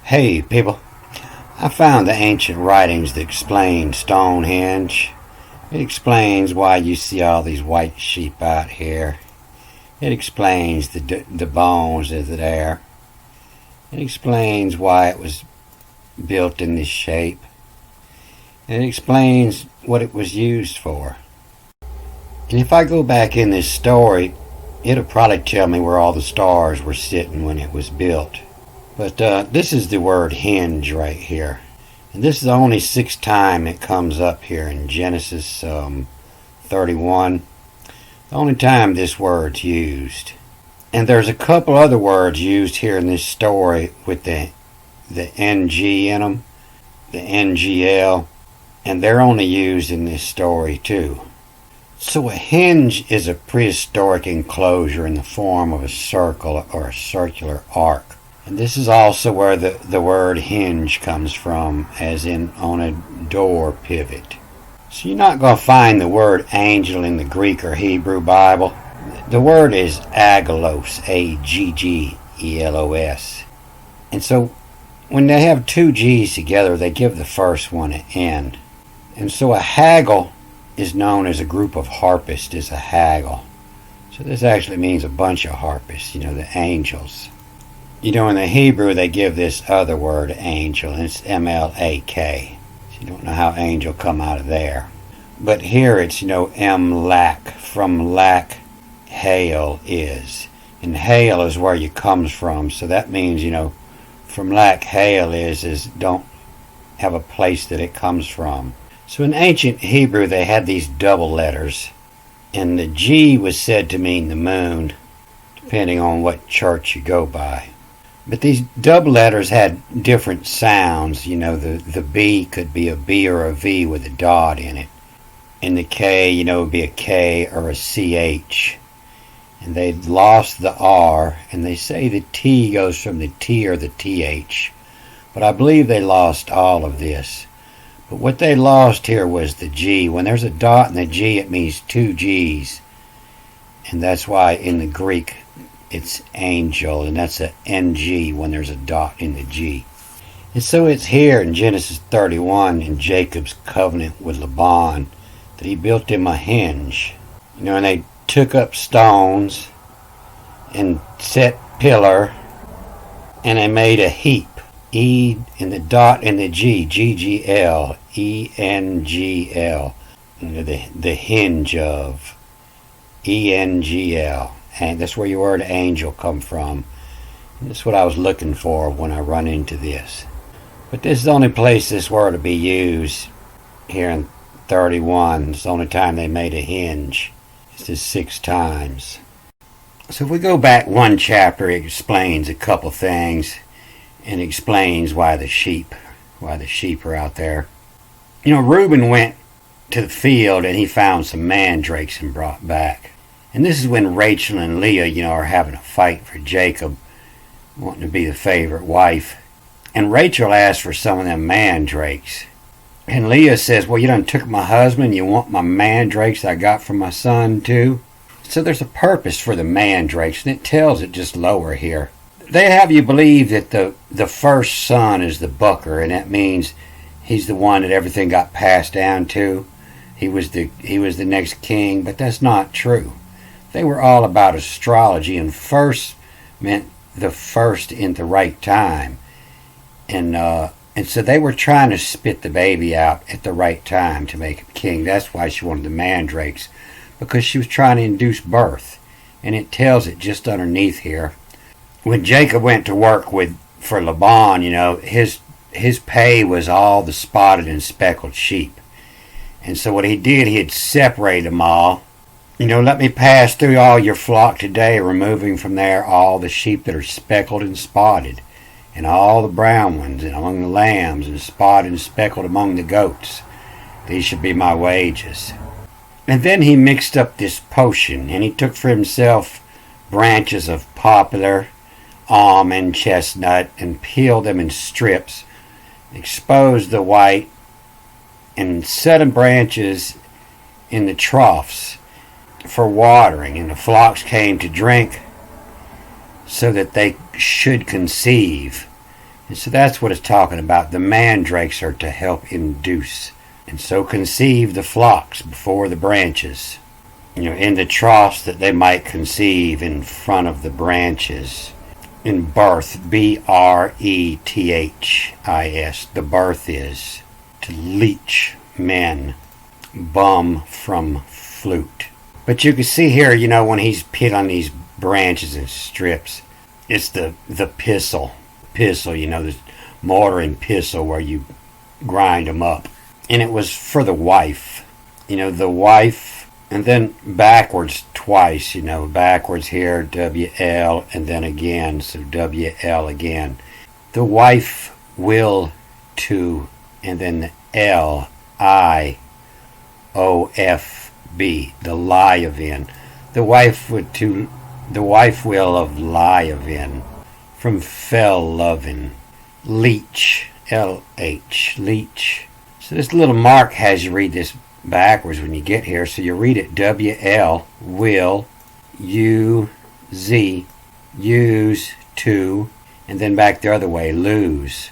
Hey, people. I found the ancient writings that explain Stonehenge. It explains why you see all these white sheep out here. It explains the bones that are there. It explains why it was built in this shape. And it explains what it was used for. And if I go back in this story, it'll probably tell me where all the stars were sitting when it was built. But this is the word hinge right here. And this is the only sixth time it comes up here in Genesis 31. The only time this word's used. And there's a couple other words used here in this story with the NG in them, the NGL, and they're only used in this story too. So a hinge is a prehistoric enclosure in the form of a circle or a circular arc. And this is also where the word hinge comes from, as in on a door pivot. So you're not going to find the word angel in the Greek or Hebrew Bible. The word is aggelos, A-G-G-E-L-O-S. And so when they have two G's together, they give the first one an N. And so a haggle is known as a group of harpists as a haggle. So this actually means a bunch of harpists, the angels. In the Hebrew, they give this other word, angel, and it's M-L-A-K. So you don't know how angel come out of there. But here it's, M-Lak. From lack, hail is. And hail is where you comes from. So that means, from lack, hail is don't have a place that it comes from. So in ancient Hebrew, they had these double letters. And the G was said to mean the moon, depending on what church you go by. But these double letters had different sounds. The B could be a B or a V with a dot in it. And the K, would be a K or a CH. And they lost the R, and they say the T goes from the T or the TH. But I believe they lost all of this. But what they lost here was the G. When there's a dot in the G, it means two G's. And that's why in the Greek, it's angel, and that's a NG when there's a dot in the G. And so it's here in Genesis 31 in Jacob's covenant with Laban that he built him a hinge. And they took up stones and set pillar, and they made a heap. E and the dot in the G, G-G-L, E-N-G-L. The hinge of E-N-G-L. And that's where your word angel come from. And that's what I was looking for when I run into this. But this is the only place this word will be used here in 31. It's the only time they made a hinge. It's just 6 times. So if we go back one chapter, it explains a couple things. And explains why the sheep are out there. Reuben went to the field and he found some mandrakes and brought back. And this is when Rachel and Leah, are having a fight for Jacob, wanting to be the favorite wife. And Rachel asked for some of them mandrakes. And Leah says, well, you done took my husband, you want my mandrakes I got from my son too? So there's a purpose for the mandrakes, and it tells it just lower here. They have you believe that the first son is the bucker, and that means he's the one that everything got passed down to. He was the next king, but that's not true. They were all about astrology, and first meant the first in the right time. And so they were trying to spit the baby out at the right time to make him king. That's why she wanted the mandrakes, because she was trying to induce birth. And it tells it just underneath here. When Jacob went to work for Laban, his pay was all the spotted and speckled sheep. And so what he did, he'd separate them all. Let me pass through all your flock today, removing from there all the sheep that are speckled and spotted, and all the brown ones, and among the lambs, and spotted and speckled among the goats. These should be my wages. And then he mixed up this potion, and he took for himself branches of poplar, almond, chestnut, and peeled them in strips, exposed the white, and set them branches in the troughs for watering, and the flocks came to drink so that they should conceive. And so that's what it's talking about. The mandrakes are to help induce. And so conceive the flocks before the branches. In the troughs that they might conceive in front of the branches. In birth, B-R-E-T-H-I-S, the birth is to leech men, bum from flute. But you can see here, when he's put on these branches and strips, it's the pistil, the mortar and pistil where you grind them up. And it was for the wife, the wife. And then backwards twice, backwards here, W-L, and then again, so W-L again. The wife will to, and then the L-I-O-F-B, the Liavin. The wife will of Liavin, from fell lovin, leech, L-H, leech. So this little mark has you read this backwards when you get here, so you read it W-L, will, U-Z, use, to, and then back the other way, lose.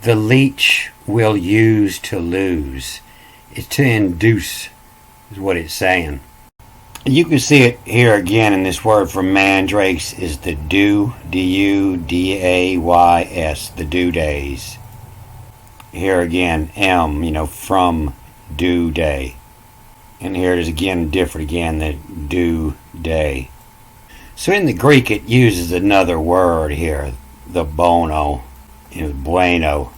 The leech will use to lose. It's to induce, is what it's saying. You can see it here again in this word for mandrakes is the dew, D-U-D-A-Y-S, the dew days. Here again, M, from due day. And here it is again, different again, the due day. So in the Greek it uses another word here, the bono, bueno,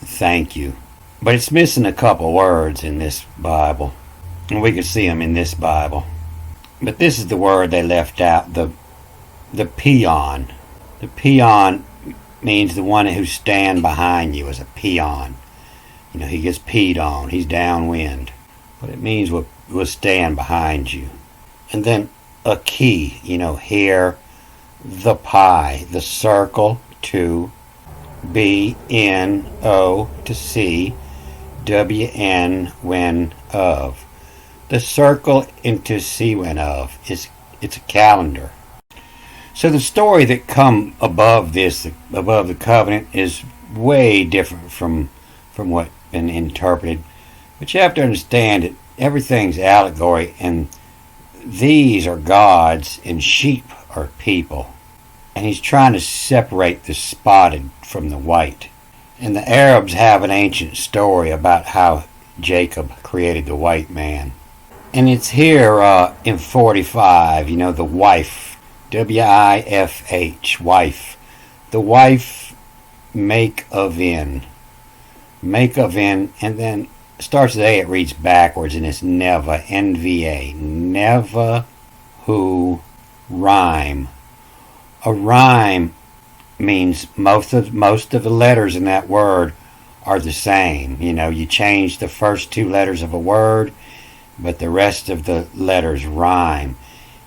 thank you. But it's missing a couple words in this Bible. And we can see them in this Bible. But this is the word they left out, the peon. The peon means the one who stand behind you as a peon. He gets peed on. He's downwind. But it means will stand behind you. And then a key, here, the pie, the circle, to, B-N-O, to see, W-N, when, of. The circle into see when of. It's a calendar. So the story that come above this, above the covenant, is way different from what been interpreted. But you have to understand that everything's allegory, and these are gods and sheep are people. And he's trying to separate the spotted from the white. And the Arabs have an ancient story about how Jacob created the white man. And it's here in 45, the wife, W-I-F-H, wife. The wife make of in. Make of in, and then starts with A, it reads backwards, and it's neva, N-V-A, neva, who, rhyme. A rhyme means most of the letters in that word are the same. You change the first two letters of a word, but the rest of the letters rhyme.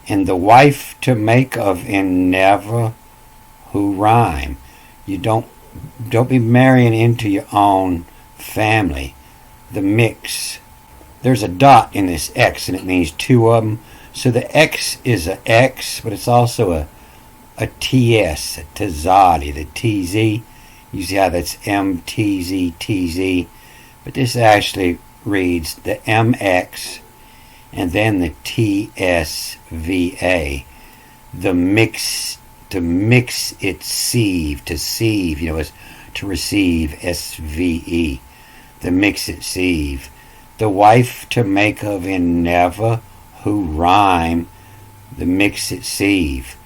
And the wife to make of in neva, who rhyme. You don't be marrying into your own family. The mix. There's a dot in this X, and it means two of them. So the X is a X, but it's also a TS, a Tazadi, the TZ. You see how that's M-T-Z-T-Z. But this actually reads the MX and then the TSVA. The mix, to mix it, sieve, to sieve, is to receive, S-V-E. The mix it, sieve. The wife to make of in neva, who rhyme, the mix it, sieve.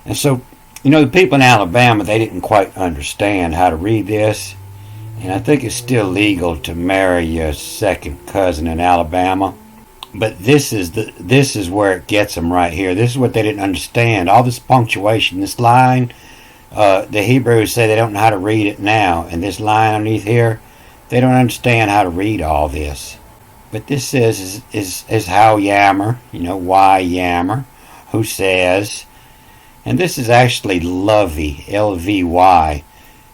And so, the people in Alabama, they didn't quite understand how to read this. And I think it's still legal to marry your second cousin in Alabama. But this is where it gets them right here. This is what they didn't understand. All this punctuation, this line, the Hebrews say they don't know how to read it now. And this line underneath here, they don't understand how to read all this. But this says is how yammer, why yammer, who says. And this is actually lovey, L-V-Y.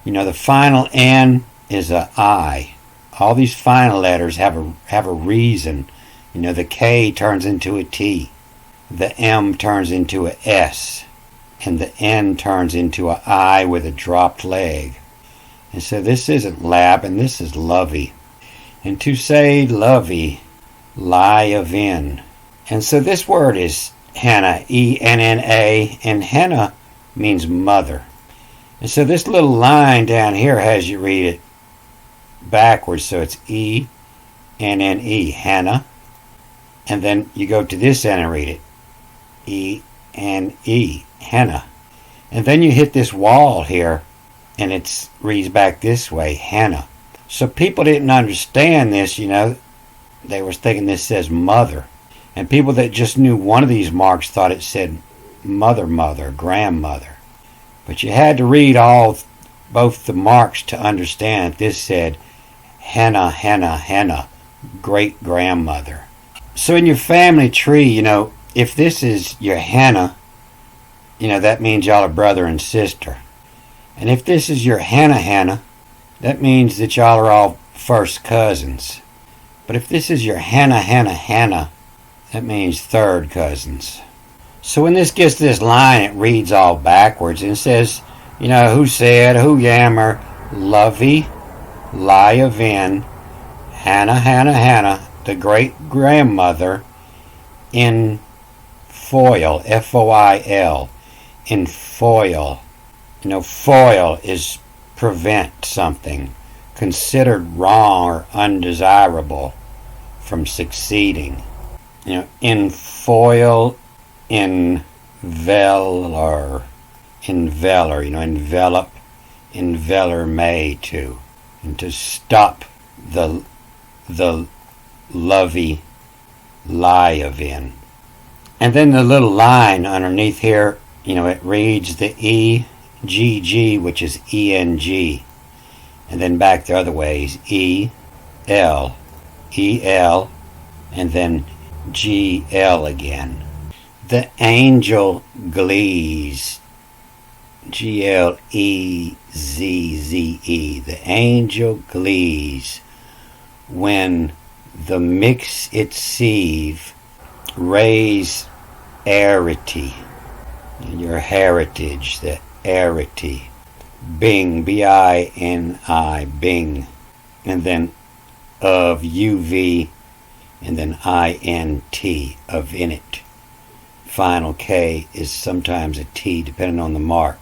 The final N is a I. All these final letters have a reason. The K turns into a T. The M turns into a S. And the N turns into a I with a dropped leg. And so this isn't lab, and this is lovey. And to say lovey, lie of in. And so this word is henna, E-N-N-A, and henna means mother. And so this little line down here has you read it backwards, so it's E-N-N-E, henna. And then you go to this end and read it, E-N-E, henna. And then you hit this wall here, and it reads back this way, henna. So people didn't understand this, They were thinking this says mother. And people that just knew one of these marks thought it said mother, grandmother. But you had to read both the marks to understand that this said henna, great grandmother. So in your family tree, if this is your henna, that means y'all are brother and sister. And if this is your henna, that means that y'all are all first cousins. But if this is your henna, that means third cousins. So when this gets to this line, it reads all backwards and it says, who said, who yammer, lovey, lie of in, henna, the great grandmother, in foil, F-O-I-L, in foil. Foil is prevent something considered wrong or undesirable from succeeding. In foil, envelope, envelop, envelope may to, and to stop the lovey lie of in. And then the little line underneath here, it reads the E-G-G, which is E-N-G. And then back the other ways, E-L, E-L, and then G-L again. The angel glees, G-L-E-Z-Z-E, the angel glees, when the mix it sieve raise arity, your heritage, the arity. Bing, B-I-N-I, bing, and then of U-V, and then I-N-T, of in it. Final K is sometimes a T, depending on the mark.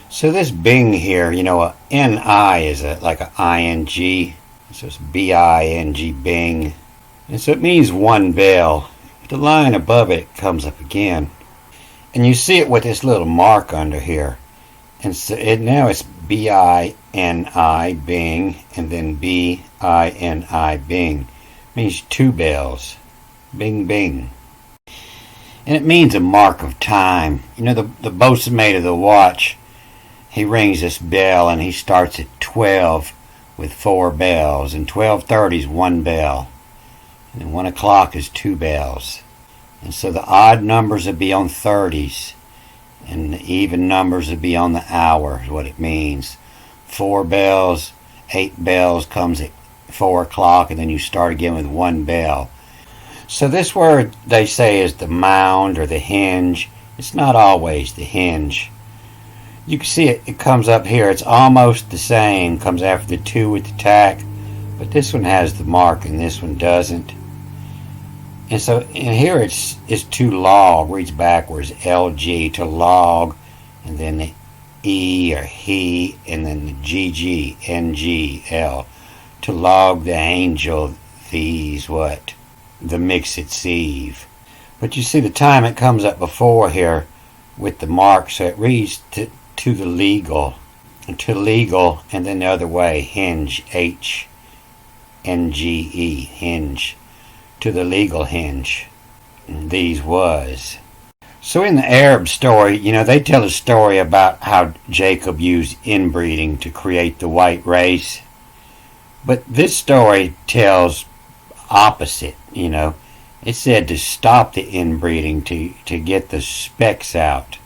So this bing here, a N-I is like a I-N-G, so it's B-I-N-G, bing. And so it means one bell. The line above it comes up again. And you see it with this little mark under here. And so now it's B-I-N-I, bing, and then B-I-N-I, bing. It means two bells. Bing, bing. And it means a mark of time. The boatswain of the watch, he rings this bell and he starts at 12 with 4 bells. And 12:30 is 1 bell. And then 1 o'clock is 2 bells. And so the odd numbers would be on 30s. And the even numbers would be on the hour, is what it means. 4 bells, 8 bells comes at 4 o'clock, and then you start again with 1 bell. So this word, they say, is the mound or the hinge. It's not always the hinge. You can see it comes up here. It's almost the same. Comes after the 2 with the tack. But this one has the mark, and this one doesn't. And so in here it's to log, reads backwards, L-G, to log, and then the E or he, and then the G-G, N-G-L, to log the angel, these what? The mix-it sieve. But you see the time it comes up before here with the mark, so it reads to the legal, and then the other way, hinge, H-N-G-E, hinge. To the legal hinge. These was. So in the Arab story, they tell a story about how Jacob used inbreeding to create the white race. But this story tells opposite, It said to stop the inbreeding, to get the specks out.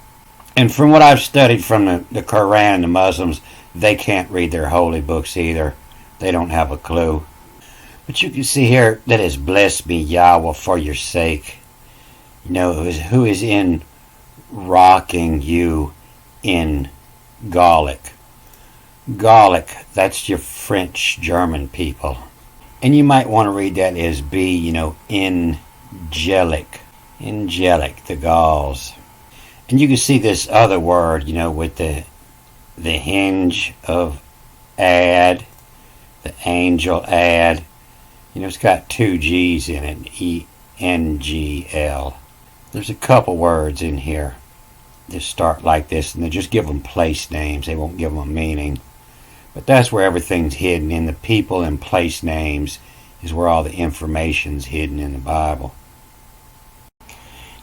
And from what I've studied from the Quran and the Muslims, they can't read their holy books either. They don't have a clue. But you can see here that is blessed be Yahweh for your sake. Who is in rocking you in Gallic. Gallic, that's your French German people. And you might want to read that as B, angelic. Angelic, the Gauls. And you can see this other word, with the hinge of ad, the angel ad. It's got two G's in it, E-N-G-L. There's a couple words in here that start like this, and they just give them place names. They won't give them a meaning. But that's where everything's hidden. In the people and place names is where all the information's hidden in the Bible.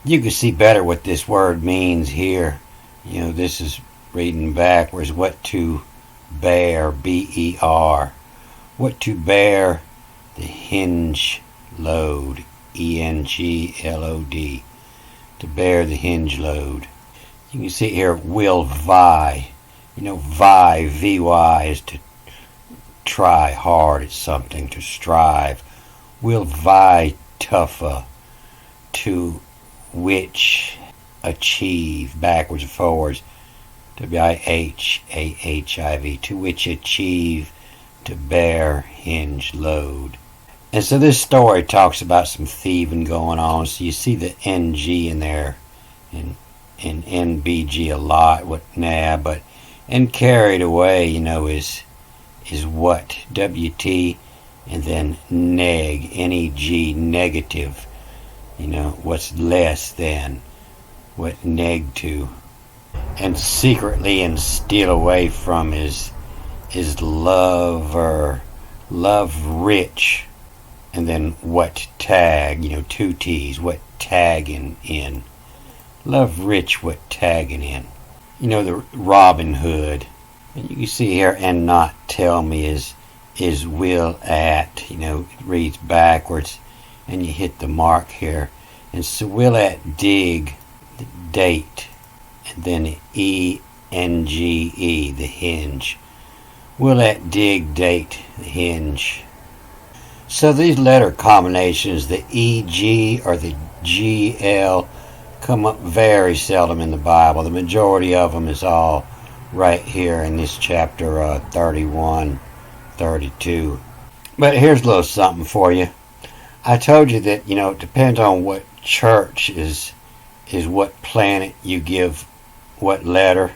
You can see better what this word means here. This is reading backwards. What to bear, B-E-R. What to bear the hinge load, E-N-G-L-O-D. To bear the hinge load. You can see here, will vie. Vie, V-Y, is to try hard at something, to strive. Will vie tougher, to which achieve, backwards and forwards, W-I-H-A-H-I-V, to which achieve, to bear hinge load. And so this story talks about some thieving going on. So you see the NG in there, and NBG a lot, but and carried away, is what, WT, and then neg, N-E-G, negative, what's less than, what neg to. And secretly and steal away from is lover, love rich, and then what tag, two T's, what tagging in. Love rich, what tagging in. The Robin Hood. And you can see here, and not tell me is will at, it reads backwards, and you hit the mark here. And so will at dig, the date, and then E-N-G-E, the hinge. Will at dig, date, the hinge. So these letter combinations, the E-G or the G-L, come up very seldom in the Bible. The majority of them is all right here in this chapter 31, 32. But here's a little something for you. I told you that, it depends on what church is what planet you give what letter.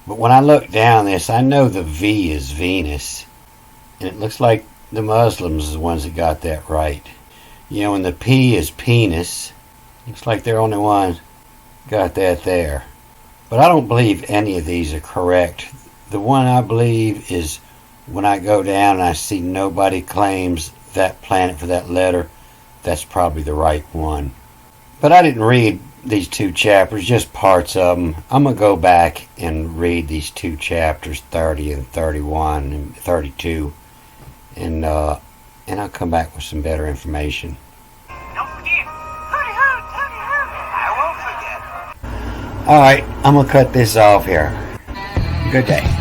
But when I look down this, I know the V is Venus. And it looks like the Muslims are the ones that got that right. And the P is penis. Looks like they're the only one got that there. But I don't believe any of these are correct. The one I believe is when I go down and I see nobody claims that planet for that letter, that's probably the right one. But I didn't read these two chapters, just parts of them. I'm going to go back and read these two chapters, 30 and 31 and 32, and I'll come back with some better information. Don't forget, hooty hoot, hooty hoot. I won't forget. All right, I'm going to cut this off here. Good day.